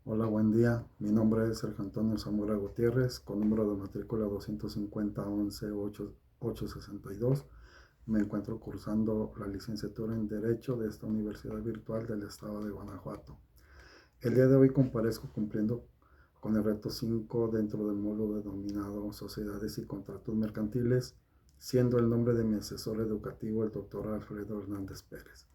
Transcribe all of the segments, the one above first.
Hola, buen día. Mi nombre es Sergio Antonio Zamora Gutiérrez, con número de matrícula 250-11-862. Me encuentro cursando la licenciatura en Derecho de esta Universidad Virtual del Estado de Guanajuato. El día de hoy comparezco cumpliendo con el reto 5 dentro del módulo denominado Sociedades y Contratos Mercantiles, siendo el nombre de mi asesor educativo el doctor Alfredo Hernández Pérez.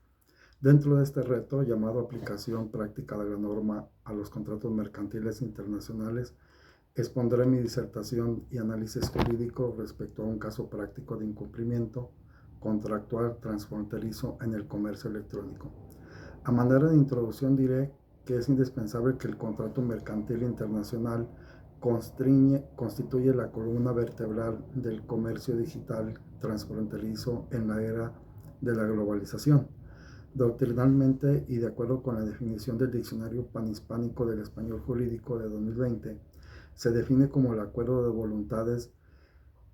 Dentro de este reto, llamado Aplicación Práctica de la Norma a los Contratos Mercantiles Internacionales, expondré mi disertación y análisis jurídico respecto a un caso práctico de incumplimiento contractual transfronterizo en el comercio electrónico. A manera de introducción diré que es indispensable que el contrato mercantil internacional constituye la columna vertebral del comercio digital transfronterizo en la era de la globalización. Doctrinalmente y de acuerdo con la definición del Diccionario Panhispánico del Español Jurídico de 2020, se define como el acuerdo de voluntades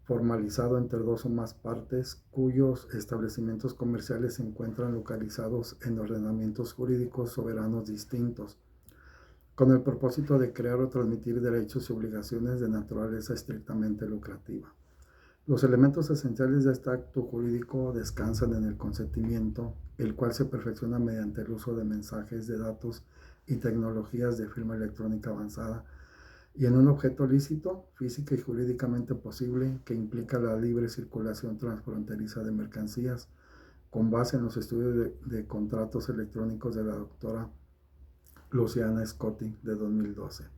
formalizado entre dos o más partes cuyos establecimientos comerciales se encuentran localizados en ordenamientos jurídicos soberanos distintos, con el propósito de crear o transmitir derechos y obligaciones de naturaleza estrictamente lucrativa. Los elementos esenciales de este acto jurídico descansan en el consentimiento, el cual se perfecciona mediante el uso de mensajes de datos y tecnologías de firma electrónica avanzada, y en un objeto lícito, física y jurídicamente posible, que implica la libre circulación transfronteriza de mercancías, con base en los estudios de contratos electrónicos de la doctora Luciana Scotti de 2012.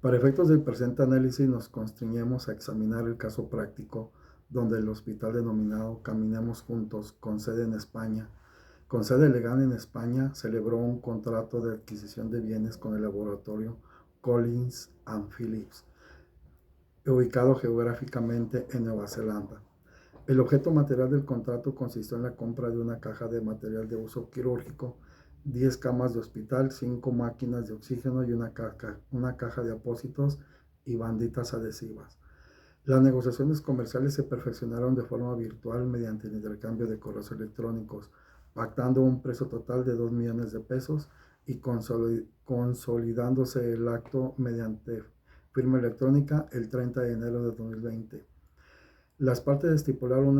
Para efectos del presente análisis nos constriñemos a examinar el caso práctico donde el hospital denominado Caminemos Juntos, con sede en España, con sede legal en España, celebró un contrato de adquisición de bienes con el laboratorio Collins and Phillips, ubicado geográficamente en Nueva Zelanda. El objeto material del contrato consistió en la compra de una caja de material de uso quirúrgico, 10 camas de hospital, 5 máquinas de oxígeno y una caja de apósitos y banditas adhesivas. Las negociaciones comerciales se perfeccionaron de forma virtual mediante el intercambio de correos electrónicos, pactando un precio total de 2 millones de pesos y consolidándose el acto mediante firma electrónica el 30 de enero de 2020. Las partes estipularon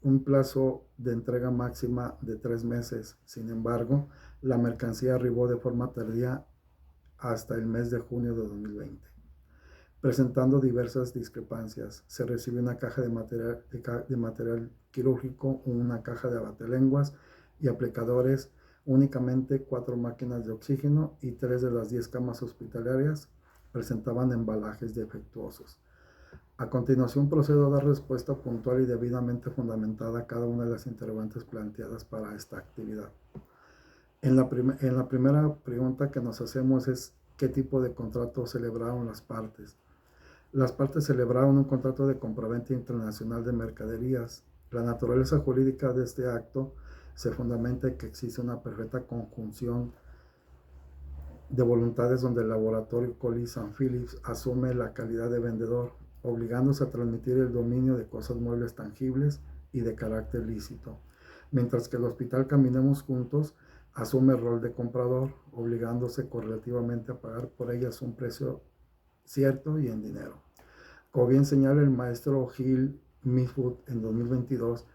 un plazo de entrega máxima de 3 meses. Sin embargo, la mercancía arribó de forma tardía hasta el mes de junio de 2020, presentando diversas discrepancias. Se recibió una caja de material quirúrgico, una caja de abatelenguas y aplicadores, únicamente 4 máquinas de oxígeno y 3 de las 10 camas hospitalarias presentaban embalajes defectuosos. A continuación procedo a dar respuesta puntual y debidamente fundamentada a cada una de las interrogantes planteadas para esta actividad. En la primera pregunta que nos hacemos es ¿qué tipo de contrato celebraron las partes? Las partes celebraron un contrato de compraventa internacional de mercaderías. La naturaleza jurídica de este acto se fundamenta en que existe una perfecta conjunción de voluntades donde el laboratorio Collins and Phillips asume la calidad de vendedor, obligándose a transmitir el dominio de cosas muebles tangibles y de carácter lícito, mientras que el hospital Caminemos Juntos asume el rol de comprador, obligándose correlativamente a pagar por ellas un precio cierto y en dinero. Como bien señala el maestro Gil Mifud en 2022,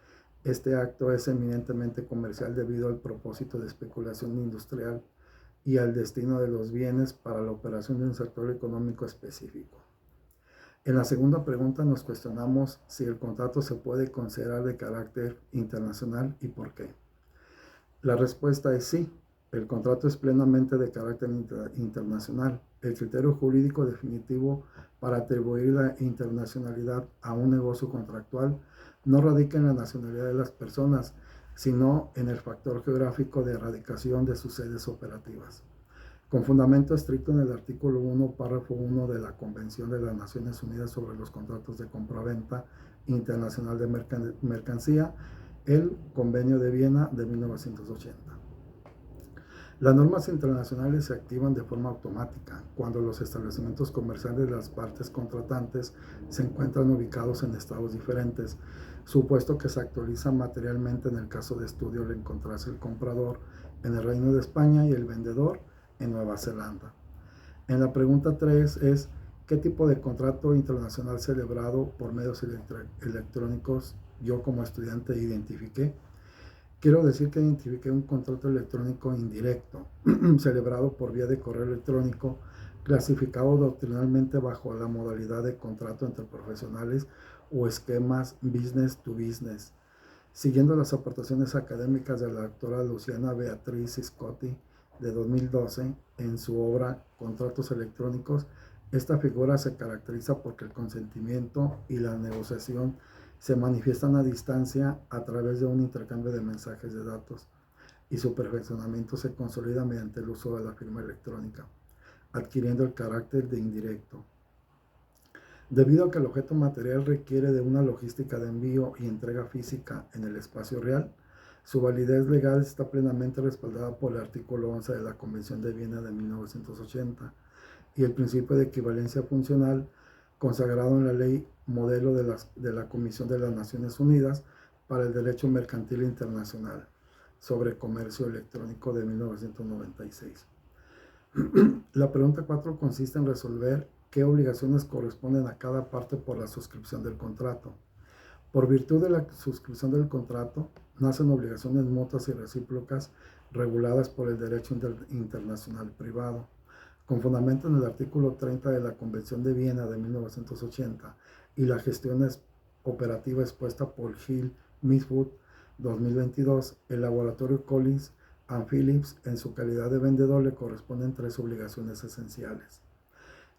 este acto es eminentemente comercial debido al propósito de especulación industrial y al destino de los bienes para la operación de un sector económico específico. En la segunda pregunta nos cuestionamos si el contrato se puede considerar de carácter internacional y por qué. La respuesta es sí. El contrato es plenamente de carácter internacional. El criterio jurídico definitivo para atribuir la internacionalidad a un negocio contractual no radica en la nacionalidad de las personas, sino en el factor geográfico de erradicación de sus sedes operativas. Con fundamento estricto en el artículo 1, párrafo 1 de la Convención de las Naciones Unidas sobre los Contratos de Compraventa Internacional de Mercancía, el Convenio de Viena de 1980. Las normas internacionales se activan de forma automática cuando los establecimientos comerciales de las partes contratantes se encuentran ubicados en estados diferentes, supuesto que se actualizan materialmente en el caso de estudio al encontrarse el comprador en el Reino de España y el vendedor en Nueva Zelanda. En la pregunta 3 es, ¿qué tipo de contrato internacional celebrado por medios electrónicos yo como estudiante identifiqué? Quiero decir que identifiqué un contrato electrónico indirecto, celebrado por vía de correo electrónico, clasificado doctrinalmente bajo la modalidad de contrato entre profesionales o esquemas business to business. Siguiendo las aportaciones académicas de la doctora Luciana Beatriz Scotti de 2012 en su obra Contratos Electrónicos, esta figura se caracteriza porque el consentimiento y la negociación se manifiestan a distancia a través de un intercambio de mensajes de datos y su perfeccionamiento se consolida mediante el uso de la firma electrónica, adquiriendo el carácter de indirecto. Debido a que el objeto material requiere de una logística de envío y entrega física en el espacio real, su validez legal está plenamente respaldada por el artículo 11 de la Convención de Viena de 1980 y el principio de equivalencia funcional consagrado en la Ley Modelo de la Comisión de las Naciones Unidas para el Derecho Mercantil Internacional sobre Comercio Electrónico de 1996. La pregunta 4 consiste en resolver qué obligaciones corresponden a cada parte por la suscripción del contrato. Por virtud de la suscripción del contrato, nacen obligaciones mutuas y recíprocas reguladas por el derecho internacional privado, con fundamento en el artículo 30 de la Convención de Viena de 1980 y la gestión operativa expuesta por Hill Miswood 2022, el laboratorio Collins and Phillips, en su calidad de vendedor, le corresponden 3 obligaciones esenciales.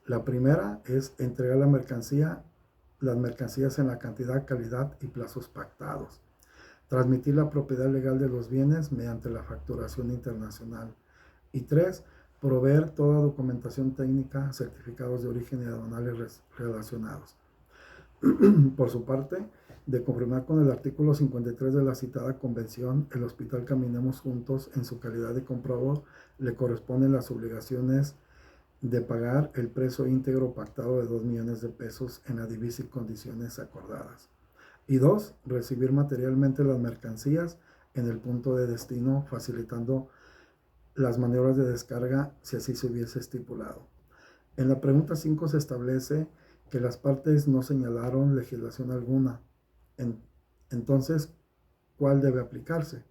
La primera es entregar las mercancías en la cantidad, calidad y plazos pactados. Transmitir la propiedad legal de los bienes mediante la facturación internacional. Y 3, proveer toda documentación técnica, certificados de origen y aduanales relacionados. Por su parte, de conformar con el artículo 53 de la citada convención, el Hospital Caminemos Juntos, en su calidad de comprador, le corresponden las obligaciones de pagar el precio íntegro pactado de 2 millones de pesos en la divisa y condiciones acordadas. Y 2, recibir materialmente las mercancías en el punto de destino, facilitando las maniobras de descarga si así se hubiese estipulado. En la pregunta 5 se establece que las partes no señalaron legislación alguna. Entonces, ¿cuál debe aplicarse?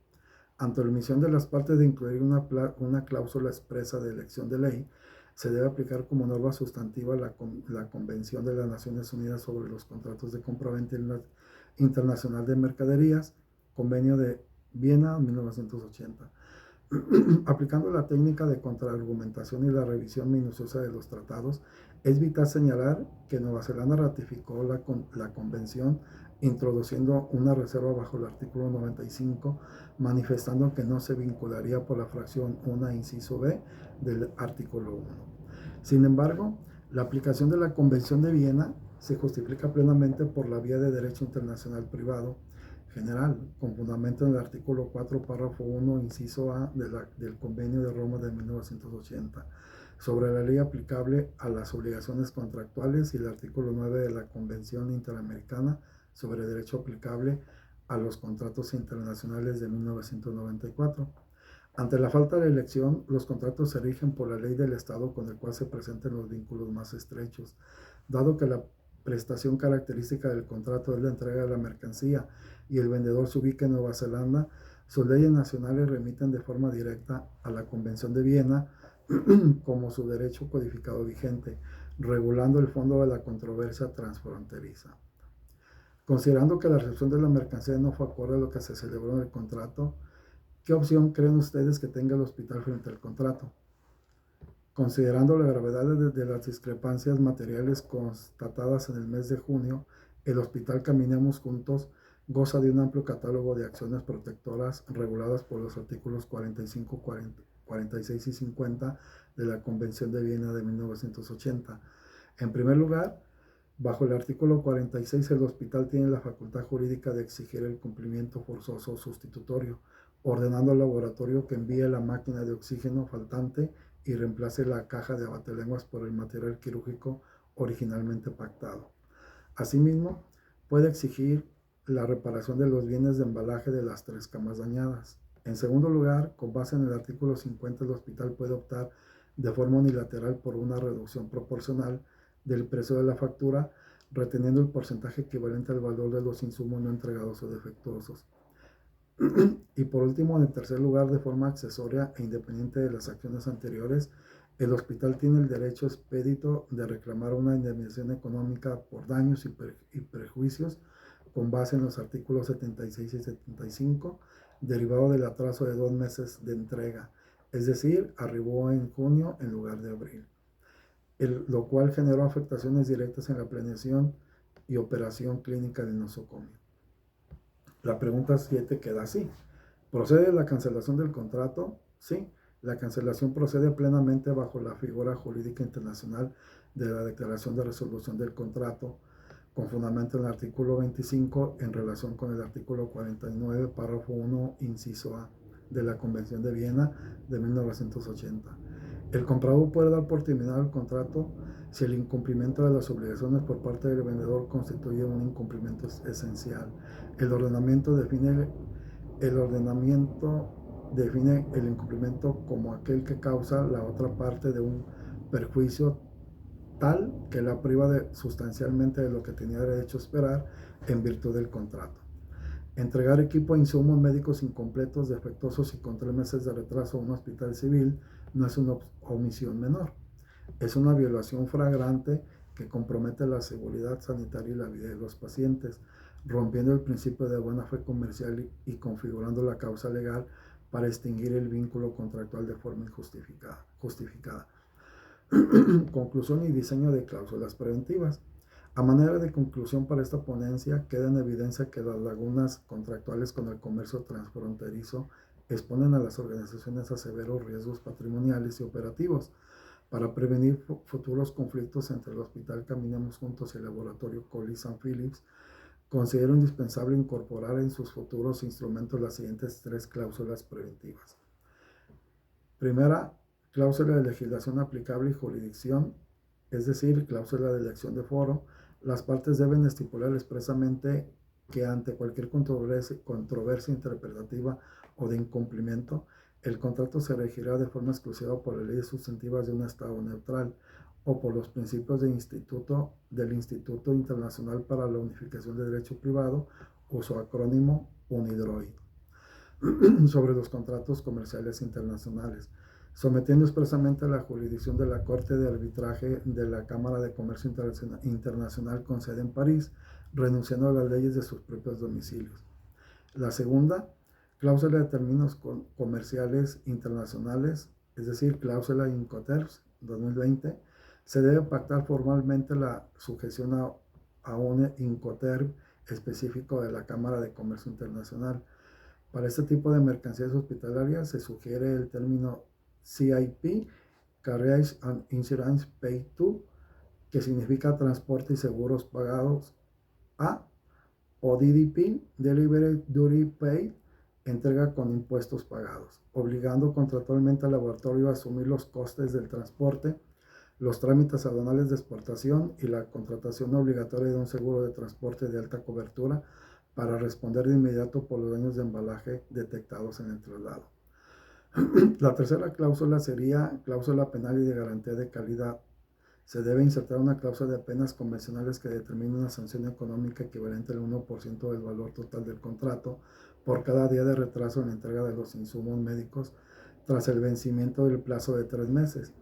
Ante la omisión de las partes de incluir una cláusula expresa de elección de ley, se debe aplicar como norma sustantiva la Convención de las Naciones Unidas sobre los contratos de compraventa internacional de mercaderías, Convenio de Viena 1980. Aplicando la técnica de contraargumentación y la revisión minuciosa de los tratados, es vital señalar que Nueva Zelanda ratificó la convención introduciendo una reserva bajo el artículo 95, manifestando que no se vincularía por la fracción 1, inciso B del artículo 1. Sin embargo, la aplicación de la Convención de Viena se justifica plenamente por la vía de derecho internacional privado general, con fundamento en el artículo 4, párrafo 1, inciso A del Convenio de Roma de 1980, sobre la ley aplicable a las obligaciones contractuales y el artículo 9 de la Convención Interamericana sobre Derecho aplicable a los contratos internacionales de 1994. Ante la falta de elección, los contratos se rigen por la ley del Estado con el cual se presenten los vínculos más estrechos, dado que la prestación característica del contrato es la entrega de la mercancía y el vendedor se ubica en Nueva Zelanda, sus leyes nacionales remiten de forma directa a la Convención de Viena como su derecho codificado vigente, regulando el fondo de la controversia transfronteriza. Considerando que la recepción de la mercancía no fue acorde a lo que se celebró en el contrato, ¿qué opción creen ustedes que tenga el hospital frente al contrato? Considerando la gravedad de las discrepancias materiales constatadas en el mes de junio, el Hospital Caminemos Juntos goza de un amplio catálogo de acciones protectoras reguladas por los artículos 45, 46 y 50 de la Convención de Viena de 1980. En primer lugar, bajo el artículo 46, el hospital tiene la facultad jurídica de exigir el cumplimiento forzoso o sustitutorio, ordenando al laboratorio que envíe la máquina de oxígeno faltante y reemplace la caja de abatelenguas por el material quirúrgico originalmente pactado. Asimismo, puede exigir la reparación de los bienes de embalaje de las 3 camas dañadas. En segundo lugar, con base en el artículo 50, el hospital puede optar de forma unilateral por una reducción proporcional del precio de la factura, reteniendo el porcentaje equivalente al valor de los insumos no entregados o defectuosos. Y por último, en tercer lugar, de forma accesoria e independiente de las acciones anteriores, el hospital tiene el derecho expedito de reclamar una indemnización económica por daños y perjuicios con base en los artículos 76 y 75, derivado del atraso de 2 meses de entrega, es decir, arribó en junio en lugar de abril, lo cual generó afectaciones directas en la planeación y operación clínica del nosocomio. La pregunta 7 queda así. ¿Procede la cancelación del contrato? Sí, la cancelación procede plenamente bajo la figura jurídica internacional de la declaración de resolución del contrato, con fundamento en el artículo 25 en relación con el artículo 49, párrafo 1, inciso A, de la Convención de Viena de 1980. El comprador puede dar por terminado el contrato si el incumplimiento de las obligaciones por parte del vendedor constituye un incumplimiento esencial. El ordenamiento define el incumplimiento como aquel que causa la otra parte de un perjuicio tal que la priva sustancialmente de lo que tenía derecho a esperar en virtud del contrato. Entregar equipo e insumos médicos incompletos, defectuosos y con 3 meses de retraso a un hospital civil no es una omisión menor. Es una violación flagrante que compromete la seguridad sanitaria y la vida de los pacientes, rompiendo el principio de buena fe comercial y configurando la causa legal para extinguir el vínculo contractual de forma justificada. Conclusión y diseño de cláusulas preventivas. A manera de conclusión para esta ponencia, queda en evidencia que las lagunas contractuales con el comercio transfronterizo exponen a las organizaciones a severos riesgos patrimoniales y operativos. Para prevenir futuros conflictos entre el Hospital Caminemos Juntos y el Laboratorio Collie-San Phillips, considero indispensable incorporar en sus futuros instrumentos las siguientes 3 cláusulas preventivas. Primera, cláusula de legislación aplicable y jurisdicción, es decir, cláusula de elección de foro. Las partes deben estipular expresamente que ante cualquier controversia interpretativa o de incumplimiento, el contrato se regirá de forma exclusiva por las leyes sustantivas de un Estado neutral o por los principios del Instituto Internacional para la Unificación de Derecho Privado o su acrónimo UNIDROIT, sobre los contratos comerciales internacionales, sometiendo expresamente a la jurisdicción de la Corte de Arbitraje de la Cámara de Comercio Internacional con sede en París, renunciando a las leyes de sus propios domicilios. La segunda, cláusula de términos comerciales internacionales, es decir, cláusula Incoterms 2020, se debe pactar formalmente la sujeción a un Incoterm específico de la Cámara de Comercio Internacional. Para este tipo de mercancías hospitalarias se sugiere el término CIP, Carriage and Insurance Paid to, que significa transporte y seguros pagados a, o DDP, Delivery Duty Paid, entrega con impuestos pagados, obligando contractualmente al laboratorio a asumir los costes del transporte, los trámites aduanales de exportación y la contratación obligatoria de un seguro de transporte de alta cobertura para responder de inmediato por los daños de embalaje detectados en el traslado. La tercera cláusula sería cláusula penal y de garantía de calidad. Se debe insertar una cláusula de penas convencionales que determine una sanción económica equivalente al 1% del valor total del contrato por cada día de retraso en la entrega de los insumos médicos tras el vencimiento del plazo de 3 meses.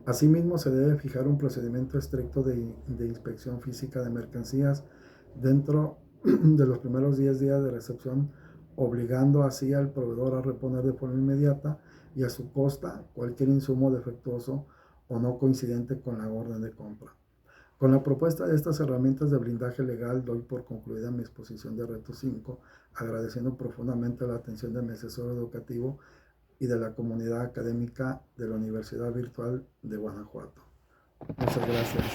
Asimismo, se debe fijar un procedimiento estricto de inspección física de mercancías dentro de los primeros 10 días de recepción, obligando así al proveedor a reponer de forma inmediata y a su costa cualquier insumo defectuoso o no coincidente con la orden de compra. Con la propuesta de estas herramientas de blindaje legal doy por concluida mi exposición de reto 5, agradeciendo profundamente la atención de mi asesor educativo y de la comunidad académica de la Universidad Virtual de Guanajuato. Muchas gracias.